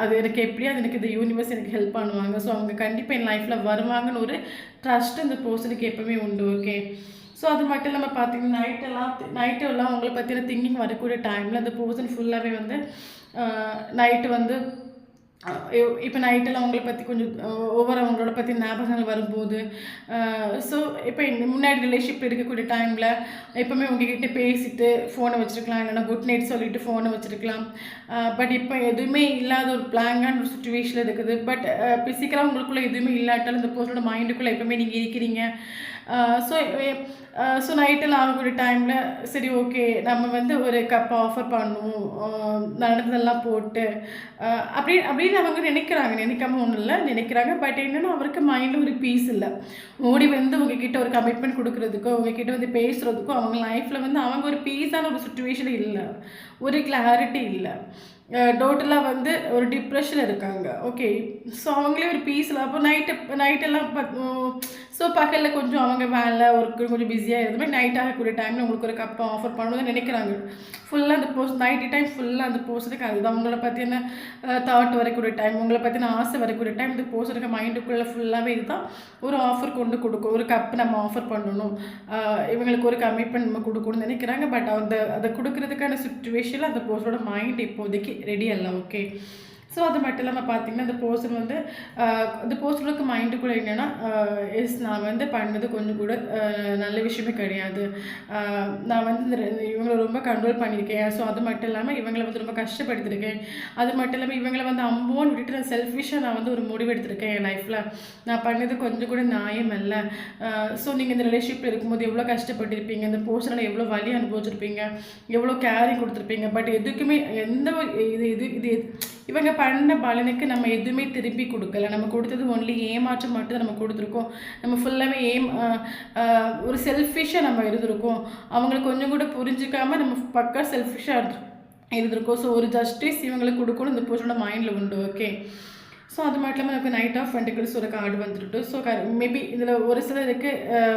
அது எனக்கு எனக்கு இந்த யூனிவர்ஸ் எனக்கு ஹெல்ப் பண்ணுவாங்க. ஸோ அவங்க கண்டிப்பாக என் லைஃப்பில் வருவாங்கன்னு ஒரு ட்ரஸ்ட் இந்த பர்சனுக்கு எப்பவுமே உண்டு. ஓகே, ஸோ அது மட்டும் இல்லாமல் பார்த்தீங்கன்னா நைட்டெல்லாம் அவங்கள பற்றின திங்கிங் வரக்கூடிய டைமில் அந்த பர்சன் ஃபுல்லாகவே வந்து நைட்டு வந்து இப்போ நைட்டெல்லாம் அவங்கள பற்றி கொஞ்சம் அவங்களோட பற்றி ஞாபகங்கள் வரும்போது, ஸோ இப்போ முன்னாடி ரிலேஷன்ஷிப் இருக்கக்கூடிய டைமில் எப்போவுமே உங்ககிட்ட பேசிட்டு ஃபோனை வச்சுருக்கலாம், இல்லைன்னா குட் நைட் சொல்லிவிட்டு ஃபோனை வச்சுருக்கலாம். பட் இப்போ எதுவுமே இல்லாத ஒரு பிளாங்கான ஒரு சுச்சுவேஷனில் இருக்குது. பட் ஃபிசிக்கலாக உங்களுக்குள்ளே எதுவுமே இல்லாட்டாலும் இந்த பர்சனோட மைண்டுக்குள்ளே எப்போவுமே நீங்கள் இருக்கிறீங்க. ஸோ நைட்டெல்லாம் ஆகக்கூடிய டைமில் சரி ஓகே நம்ம வந்து ஒரு கப் ஆஃபர் பண்ணுவோம், நடந்ததெல்லாம் போட்டு அப்படின்னு அவங்க நினைக்காம ஒன்றும் இல்லை நினைக்கிறாங்க. பட் என்னென்னா அவருக்கு மைண்டில் ஒரு பீஸ் இல்லை. ஓடி வந்து உங்ககிட்ட ஒரு கமிட்மெண்ட் கொடுக்குறதுக்கோ உங்ககிட்ட வந்து பேசுகிறதுக்கோ அவங்க லைஃப்பில் வந்து அவங்க ஒரு பீஸான ஒரு சுச்சுவேஷன் இல்லை, ஒரு கிளாரிட்டி இல்லை, டோட்டலாக வந்து ஒரு டிப்ரெஷன் இருக்காங்க. ஓகே, ஸோ அவங்களே ஒரு பீஸில் அப்போ நைட்டெல்லாம் ஸோ பகலில் கொஞ்சம் அவங்க வேலை ஒர்க்கு கொஞ்சம் பிஸியாக இருந்த மாதிரி நைட் ஆகக்கூடிய டைமில் உங்களுக்கு ஒரு கப்பை ஆஃபர் பண்ணணும்னு நினைக்கிறாங்க. ஃபுல்லாக அந்த நைட்டு டைம் ஃபுல்லாக அந்த பர்சனுக்கு அதுதான் அவங்கள பற்றின தாட் வரக்கூடிய டைம், உங்களை பற்றின ஆசை வரக்கூடிய டைம். இந்த பர்சனுக்கு மைண்டுக்குள்ளே ஃபுல்லாகவே இதுதான் ஒரு ஆஃபர் கொடுக்கும், ஒரு கப் நம்ம ஆஃபர் பண்ணணும், இவங்களுக்கு ஒரு கமிட்மெண்ட் நம்ம கொடுக்கணும்னு நினைக்கிறாங்க. பட் அதை கொடுக்கறதுக்கான சுச்சுவேஷனில் அந்த பர்சனோட மைண்ட் இப்போதைக்கு ரெடி அல்ல. ஓகே, ஸோ அது மட்டும் இல்லாமல் பார்த்தீங்கன்னா அந்த பர்சன் வந்து அந்த பர்சனுக்கு மைண்டுக்குள்ளே என்னென்னா நான் வந்து பண்ணது கொஞ்சம் கூட நல்ல விஷயமே கிடையாது, நான் வந்து இவங்களை ரொம்ப கண்ட்ரோல் பண்ணியிருக்கேன். ஸோ அது மட்டும் இல்லாமல் இவங்களை வந்து ரொம்ப கஷ்டப்படுத்திருக்கேன். அது மட்டும் இல்லாமல் இவங்களை வந்து அம்போன்னு விட்டுட்டு நான் செல்ஃபிஷாக நான் வந்து ஒரு முடிவு எடுத்திருக்கேன் என் லைஃப்பில், நான் பண்ணது கொஞ்சம் கூட நியாயம் இல்லை. ஸோ நீங்கள் இந்த ரிலேஷன்ஷிப்பில் இருக்கும்போது எவ்வளோ கஷ்டப்பட்டிருப்பீங்க, இந்த பர்சனால் எவ்வளோ வலி அனுபவிச்சிருப்பீங்க, எவ்வளோ கேரிங் கொடுத்துருப்பீங்க. பட் எதுக்குமே எந்த இது இவங்க பண்ண பலனுக்கு நம்ம எதுவுமே திருப்பி கொடுக்கல. நம்ம கொடுத்தது ஒன்லி ஏமாற்றம் மட்டும் நம்ம கொடுத்துருக்கோம். நம்ம ஃபுல்லாகவே ஒரு செல்ஃபிஷாக நம்ம இருந்திருக்கோம். அவங்களுக்கு கொஞ்சம் கூட புரிஞ்சிக்காமல் நம்ம பக்கா செல்ஃபிஷாக இருந்திருக்கும். ஸோ ஒரு ஜஸ்டிஸ் இவங்களுக்கு கொடுக்கணும் இந்த பர்சனோட மைண்டில் உண்டு. ஓகே, ஸோ அது மட்டும் இல்லாமல் எனக்கு நைட் ஆஃப் பென்டிகிள்ஸ் ஒரு கார்டு வந்துட்டு. ஸோ மேபி இதில் ஒரு சிலருக்கு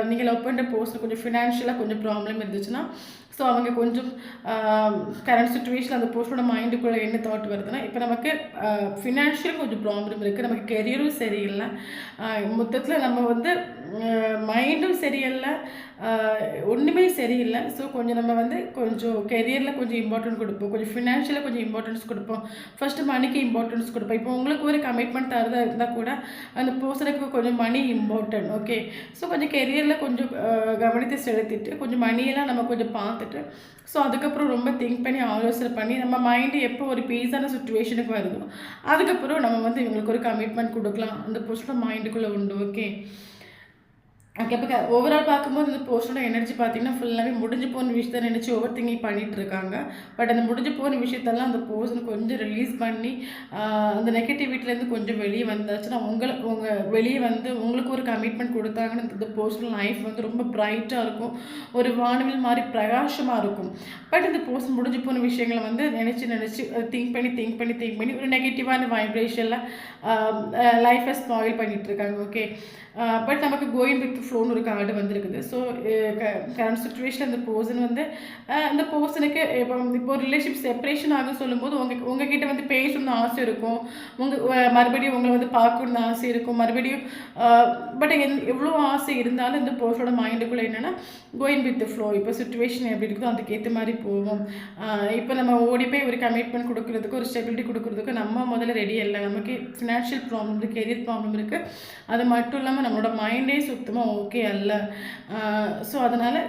நீங்கள் லவ் பண்ணுற பர்சன் கொஞ்சம் ஃபினான்ஷியலாக கொஞ்சம் ப்ராப்ளம் இருந்துச்சுன்னா, ஸோ அவங்க கொஞ்சம் கரண்ட் சுச்சுவேஷன் அந்த பர்சனோட மைண்டுக்குள்ளே என்ன தாட் வருதுன்னா, இப்போ நமக்கு ஃபினான்ஷியல் கொஞ்சம் ப்ராப்ளம் இருக்குது, நமக்கு கெரியரும் சரியில்லை, மொத்தத்தில் நம்ம வந்து மைண்டும் சரியில்லை, ஒன்றுமே சரியில்லை. ஸோ கொஞ்சம் நம்ம வந்து கொஞ்சம் கெரியரில் கொஞ்சம் இம்பார்ட்டன்ஸ் கொடுப்போம், கொஞ்சம் ஃபினான்ஷியலாக கொஞ்சம் இம்பார்ட்டன்ஸ் கொடுப்போம், ஃபஸ்ட்டு மணிக்கு இம்பார்ட்டன்ஸ் கொடுப்போம். இப்போ உங்களுக்கு ஒரு கமிட்மெண்ட் தரதா இருந்தால் கூட அந்த பர்சனுக்கு கொஞ்சம் மணி இம்பார்ட்டன்ட். ஓகே, ஸோ கொஞ்சம் கெரியரில் கொஞ்சம் கவனத்தை செலுத்திட்டு கொஞ்சம் மணியெல்லாம் நம்ம கொஞ்சம் பார்த்துட்டு, ஸோ அதுக்கப்புறம் ரொம்ப திங்க் பண்ணி ஆலோசனை பண்ணி நம்ம மைண்டு எப்போ ஒரு பீஸான சுச்சுவேஷனுக்கு வருதோ அதுக்கப்புறம் நம்ம வந்து இவங்களுக்கு ஒரு கமிட்மெண்ட் கொடுக்கலாம், அந்த பர்சனோட மைண்டுக்குள்ளே உண்டு. ஓகே ஓகே, இப்போ ஓவரால் பார்க்கும்போது இந்த பர்சனோட எனர்ஜி பார்த்தீங்கன்னா ஃபுல்லாகவே முடிஞ்சு போன விஷயத்த நினச்சி ஓவர் திங்கிங் பண்ணிகிட்டு இருக்காங்க. பட் அந்த முடிஞ்சு போன விஷயத்தெல்லாம் அந்த பர்சன் கொஞ்சம் ரிலீஸ் பண்ணி அந்த நெகட்டிவிட்டிலேருந்து கொஞ்சம் வெளியே வந்தாச்சுன்னா உங்கள் வெளியே வந்து உங்களுக்கு ஒரு கமிட்மெண்ட் கொடுத்தாங்கன்னு இந்த பர்சனல் லைஃப் வந்து ரொம்ப பிரைட்டாக இருக்கும், ஒரு வானவில் மாதிரி பிரகாசமாக இருக்கும். பட் இந்த பர்சன் முடிஞ்சு போன விஷயங்களை வந்து நினச்சி திங்க் பண்ணி ஒரு நெகட்டிவான வைப்ரேஷனில் லைஃப்பை ஸ்பாயில் பண்ணிகிட்டு இருக்காங்க. ஓகே, பட் நமக்கு கோயிங் வித் ஃப்ளோன்னு ஒரு கார்டு வந்திருக்குது. ஸோ கரண்ட் சுச்சுவேஷன் அந்த பர்சன் வந்து அந்த பர்சனுக்கு இப்போ ரிலேஷன்ஷிப் செப்பரேஷன் ஆகும் சொல்லும்போது உங்ககிட்ட வந்து பேசணும்னு ஆசை இருக்கும், மறுபடியும் உங்களை வந்து பார்க்கணுன்னு ஆசை இருக்கும் மறுபடியும். பட் எவ்வளோ ஆசை இருந்தாலும் இந்த பர்சனோட மைண்டுக்குள்ளே என்னென்னா கோயிங் வித் ஃப்ளோ, இப்போ சுச்சுவேஷன் எப்படி இருக்குதோ அதுக்கேற்ற மாதிரி போகும். இப்போ நம்ம ஓடி போய் ஒரு கமிட்மெண்ட் கொடுக்குறதுக்கு ஒரு ஸ்டெபிலிட்டி கொடுக்குறதுக்கு நம்ம முதல்ல ரெடி இல்லை, நமக்கு ஃபினான்ஷியல் ப்ராப்ளம் இருக்குது, கெரியர் ப்ராப்ளம் இருக்குது, அது மட்டும் இல்லாமல் நம்மளோட மைண்டே சுத்தமாக ஓகே அல்ல. ஸோ அதனால்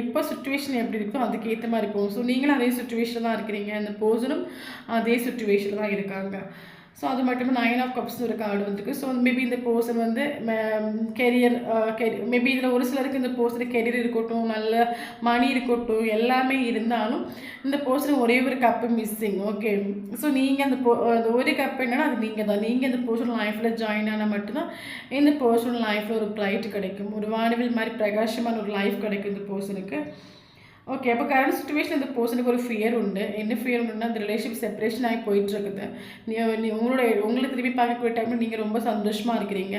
இப்போ சுச்சுவேஷன் எப்படி இருக்கோ அதுக்கேற்ற மாதிரி போகும். ஸோ நீங்களும் அதே சுச்சுவேஷனில் தான் இருக்கிறீங்க, அந்த பர்சனும் அதே சுச்சுவேஷனில் தான் இருக்காங்க. ஸோ அது மட்டும் 9 ஆஃப் கப்ஸ் ஒரு கார்டு வந்துருக்கு. ஸோ மேபி இந்த பர்சன் வந்து கெரியர் மேபி இதில் ஒரு சிலருக்கு இந்த பர்சனுக்கு கெரியர் இருக்கட்டும், நல்ல மணி இருக்கட்டும், எல்லாமே இருந்தாலும் இந்த பர்சனுக்கு ஒரே ஒரு கப்பு மிஸ்ஸிங். ஓகே, ஸோ நீங்கள் அந்த ஒரு கப் என்னன்னா அது நீங்கள் இந்த பர்சன் லைஃப்பில் ஜாயின் ஆனால் மட்டும்தான் இந்த பர்சன் லைஃப்பில் ஒரு பிரைட் கிடைக்கும், ஒரு வானவில் மாதிரி பிரகாசமான ஒரு லைஃப் கிடைக்கும் இந்த பர்சனுக்கு. ஓகே, அப்போ கரண்ட் சுச்சுவேஷன் இந்த பர்சனுக்கு ஒரு ஃபியர் உண்டு. என்ன ஃபியர் உண்டுன்னா அந்த ரிலேஷன்ஷிப் செப்பரேஷன் ஆகி போயிட்டுருக்குது. உங்களை திரும்பி பார்க்கக்கூடிய டைமில் நீங்கள் ரொம்ப சந்தோஷமாக இருக்கிறீங்க,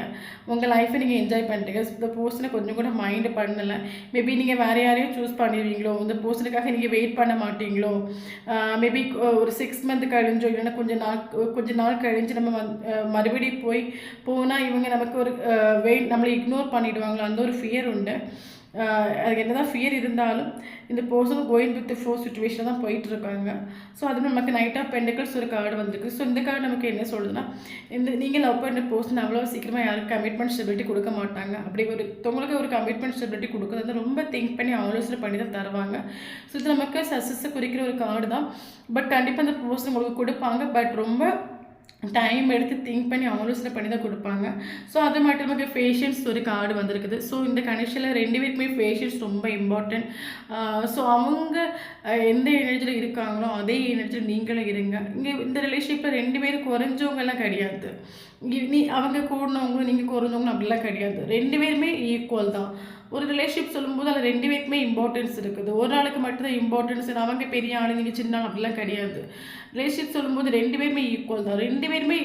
உங்கள் லைஃப்பை நீங்கள் என்ஜாய் பண்ணுறீங்க. இந்த பர்சனை கொஞ்சம் கூட மைண்டு பண்ணலை, மேபி நீங்கள் வேறு யாரையும் சூஸ் பண்ணிடுவீங்களோ, இந்த பர்சனுக்காக நீங்கள் வெயிட் பண்ண மாட்டீங்களோ, மேபி ஒரு 6 மந்த் கழிஞ்சோ இல்லைன்னா கொஞ்ச நாள் கழிஞ்சு நம்ம மறுபடியும் போனால் இவங்க நமக்கு ஒரு நம்மளை இக்னோர் பண்ணிவிடுவாங்களோ அந்த ஒரு ஃபியர் உண்டு. அதுக்கு என்ன தான் ஃபியர் இருந்தாலும் இந்த person going with flow situation தான் போயிட்டுருக்காங்க. ஸோ அது நமக்கு நைட் ஆஃப் பென்டிகிள்ஸ் ஒரு கார்டு வந்திருக்கு. ஸோ இந்த கார்டு நமக்கு என்ன சொல்லுதுன்னா, நீங்கள் லவ் பண்ணுற பர்சன் அவ்வளோ சீக்கிரமாக யாருக்கு கமிட்மெண்ட் ஸ்டெபிலிட்டி கொடுக்க மாட்டாங்க. அப்படி உங்களுக்கு ஒரு கமிட்மெண்ட் ஸ்டெபிலிட்டி கொடுக்குறது ரொம்ப திங்க் பண்ணி ஆலோசனை பண்ணி தான் தருவாங்க. ஸோ இது நமக்கு சக்ஸஸை குறிக்கிற ஒரு கார்டு தான். பட் கண்டிப்பாக அந்த பர்சன் உங்களுக்கு கொடுப்பாங்க, பட் ரொம்ப டைம் எடுத்து திங்க் பண்ணி ஆலோசனை பண்ணி தான் கொடுப்பாங்க. ஸோ அது மட்டும் நமக்கு பேஷன்ஸ் ஒரு கார்டு வந்திருக்குது. ஸோ இந்த கண்டிஷனில் 2 பேருக்குமே பேஷன்ஸ் ரொம்ப இம்பார்ட்டன்ட். ஸோ அவங்க எந்த எனர்ஜியில் இருக்காங்களோ அதே எனர்ஜியில் நீங்களும் இருங்க. இங்கே இந்த ரிலேஷன்ஷிப்பில் 2 பேரும் குறைஞ்சவங்கெல்லாம் கிடையாது, அவங்க கூடினவங்களும் நீங்கள் குறைஞ்சவங்களும் அப்படிலாம் கிடையாது, 2 பேருமே ஈக்குவல் தான். ஒரு ரிலேஷன்ஷிப் சொல்லும்போது அதில் 2 பேருக்குமே இம்பார்ட்டன்ஸ் இருக்குது. ஒரு ஆளுக்கு மட்டும்தான் இம்பார்ட்டன்ஸ், அவங்க பெரிய ஆள் நீங்கள் சின்ன ஆள் அப்படிலாம் கிடையாது. ரிலேஷன்ஷிப் சொல்லும்போது 2 பேருமே ஈக்குவல் தான். 2 பேருமே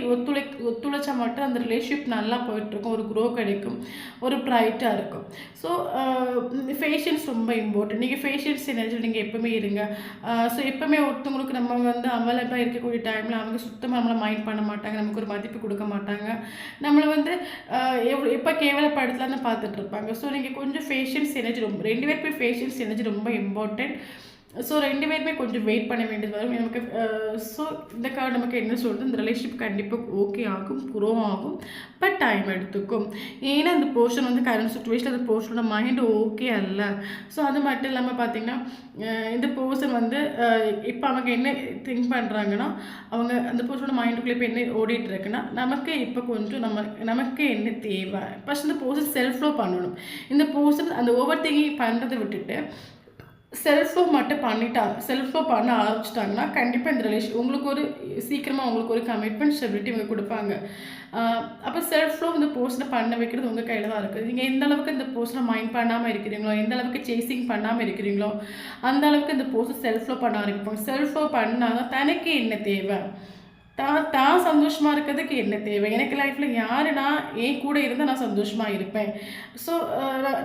ஒத்துழைச்சா மட்டும் அந்த ரிலேஷன்ஷிப் நல்லா போயிட்டுருக்கும், ஒரு க்ரோ கிடைக்கும், ஒரு ப்ரைட்டாக இருக்கும். ஸோ பேஷன்ஸ் ரொம்ப இம்பார்ட்டன்ட். நீங்கள் பேஷன்ஸ் எனர்ஜி நீங்கள் எப்போவுமே இருங்க. ஸோ எப்போவுமே ஒருத்தவங்களுக்கு நம்ம வந்து அவைலபிளாக இருக்கக்கூடிய டைமில் அவங்க சுத்தமாக நம்மளை மைண்ட் பண்ண மாட்டாங்க, நமக்கு ஒரு மதிப்பு கொடுக்க மாட்டாங்க, நம்மளை வந்து எப்போ கேவலப்படுத்தலான்னு பார்த்துட்டு இருப்பாங்க. ஸோ நீங்கள் கொஞ்சம் பேஷன்ஸ் எனர்ஜி ரொம்ப 2 பேருமே பேஷன்ஸ் எனர்ஜி ரொம்ப இம்பார்ட்டன்ட். ஸோ 2 பேருமே கொஞ்சம் வெயிட் பண்ண வேண்டியது வரும் நமக்கு. ஸோ இந்த கார்டு நமக்கு என்ன சொல்கிறது, இந்த ரிலேஷன்ஷிப் கண்டிப்பாக ஓகே ஆகும், க்ரோ ஆகும், பட் டைம் எடுத்துக்கும். ஏன்னா அந்த போர்ஷன் வந்து கரண்ட் சுச்சுவேஷன் அந்த போர்ஷனோட மைண்டு ஓகே அல்ல. ஸோ அது மட்டும் இல்லாமல் பார்த்திங்கன்னா இந்த பர்சன் வந்து இப்போ அவங்க என்ன திங்க் பண்ணுறாங்கன்னா, அவங்க அந்த பர்சனோட மைண்டுக்குள்ளே இப்போ என்ன ஓடிட்டுருக்குன்னா, நமக்கு இப்போ கொஞ்சம் நமக்கு என்ன தேவை ஃபஸ்ட் இந்த பர்சன் செல்ஃப் லவ் பண்ணணும். இந்த பர்சன் அந்த ஓவர் திங்கிங் பண்ணுறதை விட்டுட்டு செல்ஃப் லவ் மட்டும் பண்ணிட்டாங்க, செல்ஃப் லவ் பண்ண ஆரம்பிச்சிட்டாங்கன்னா கண்டிப்பாக இந்த உங்களுக்கு ஒரு சீக்கிரமாக உங்களுக்கு ஒரு கமிட்மெண்ட் ஸ்டெபிலிட்டி இவங்க கொடுப்பாங்க. அப்போ செல்ஃப் லவ் இந்த போர்ஷனை பண்ண வைக்கிறது உங்கள் கையில் தான் இருக்குது. நீங்கள் எந்த அளவுக்கு இந்த போர்ஷனை மைண்ட் பண்ணாமல் இருக்கிறீங்களோ, எந்த அளவுக்கு சேசிங் பண்ணாமல் இருக்கிறீங்களோ, அந்த அளவுக்கு இந்த போர்ஷன் செல்ஃப் லவ் பண்ண ஆரம்பிப்பாங்க. செல்ஃப் லவ் பண்ணால் தான் தனக்கு என்ன தேவை, தான் சந்தோஷமாக இருக்கிறதுக்கு என்ன தேவை, எனக்கு லைஃப்பில் யாருன்னா என் கூட இருந்தால் நான் சந்தோஷமாக இருப்பேன். ஸோ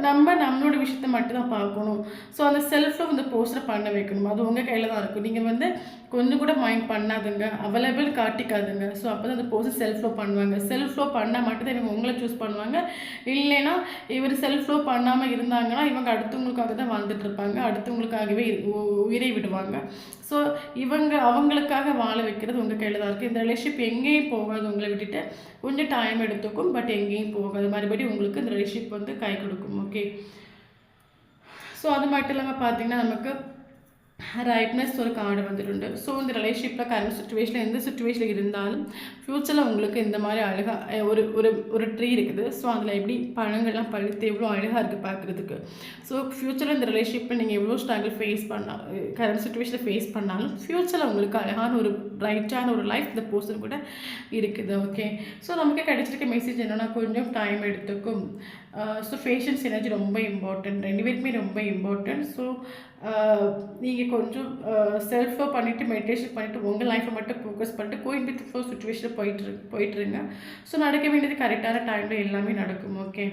நம்மளோட விஷயத்த மட்டும் தான் பார்க்கணும். ஸோ அந்த செல்ஃபில் வந்து போஸ்டரை பண்ண வைக்கணும். அது உங்கள் கையில் தான் இருக்கும். நீங்கள் வந்து கொஞ்சம் கூட மைண்ட் பண்ணாதுங்க, அவைலபிள் காட்டிக்காதுங்க. ஸோ அப்போ தான் அந்த போஸ்டர் செல்ஃப் லவ் பண்ணுவாங்க. செல்ஃப் லவ் பண்ணால் மட்டும்தான் இவங்க உங்களை சூஸ் பண்ணுவாங்க. இல்லைன்னா இவர் செல்ஃப் லவ் பண்ணாமல் இருந்தாங்கன்னா இவங்க அடுத்தவங்களுக்காக தான் வாழ்ந்துட்டு இருப்பாங்க, அடுத்தவங்களுக்காகவே உயிரை விடுவாங்க. ஸோ அவங்களுக்காக வாழ வைக்கிறது உங்கள் கையில் தான் இருக்குது. இந்த ரிலேஷன்ஷிப் எங்கேயும் போகாது, உங்களை விட்டுட்டு கொஞ்சம் டைம் எடுத்துக்கும், பட் எங்கேயும் போகாது. மறுபடியும் உங்களுக்கு இந்த ரிலேஷன்ஷிப் வந்து கை கொடுக்கும். ஓகே, ஸோ அது மட்டும் இல்லாமல் பார்த்தீங்கன்னா நமக்கு ரைட்னஸ் ஒரு கார்டு வந்துട്ടുണ്ട്. ஸோ இந்த ரிலேஷன்ஷிப்பில் கரண்ட் சுச்சுவேஷனில் எந்த சுச்சுவேஷனில் இருந்தாலும் ஃப்யூச்சரில் உங்களுக்கு இந்த மாதிரி அழகாக ஒரு ஒரு ஒரு ட்ரீ இருக்குது. ஸோ அதில் எப்படி பழங்கள்லாம் பழுத்து எவ்வளோ அழகாக இருக்குது பார்க்குறதுக்கு. ஸோ ஃப்யூச்சரில் இந்த ரிலேஷன்ஷிப்பில் நீங்கள் எவ்வளோ ஸ்ட்ரகிள் ஃபேஸ் பண்ணால் கரண்ட் சுச்சுவேஷனில் ஃபேஸ் பண்ணாலும் ஃப்யூச்சரில் உங்களுக்கு அழகான ஒரு பிரைட்டான ஒரு லைஃப் இந்த பர்சன் கூட இருக்குது. ஓகே, ஸோ நமக்கு கிடைச்சிருக்க மெசேஜ் என்னென்னா கொஞ்சம் டைம் எடுத்துக்கும். ஸோ பேஷன்ஸ் எனர்ஜி ரொம்ப இம்பார்ட்டன்ட், ரெண்டு பேருக்குமே ரொம்ப இம்பார்ட்டன்ட். ஸோ நீங்கள் கொஞ்சம் செல்ஃப் லவ் பண்ணிவிட்டு மெடிடேஷன் பண்ணிவிட்டு உங்கள் லைஃப்பை மட்டும் ஃபோக்கஸ் பண்ணிட்டு கோயிங் வித் ஃப்ளோ சுச்சுவேஷனில் போயிட்டுருங்க. ஸோ நடக்க வேண்டியது கரெக்டான டைமில் எல்லாமே நடக்கும். ஓகே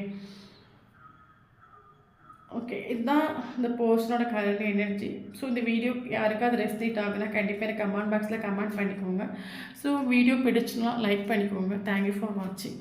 ஓகே, இதுதான் இந்த பர்சனோட கரண்ட் எனர்ஜி. ஸோ இந்த வீடியோ யாருக்காவது ரெஸ்னேட் ஆகுனா கண்டிப்பாக எனக்கு கமெண்ட் பாக்ஸில் கமெண்ட் பண்ணிக்கோங்க. ஸோ வீடியோ பிடிச்சுன்னா லைக் பண்ணிக்கோங்க. தேங்க்யூ ஃபார் வாட்சிங்.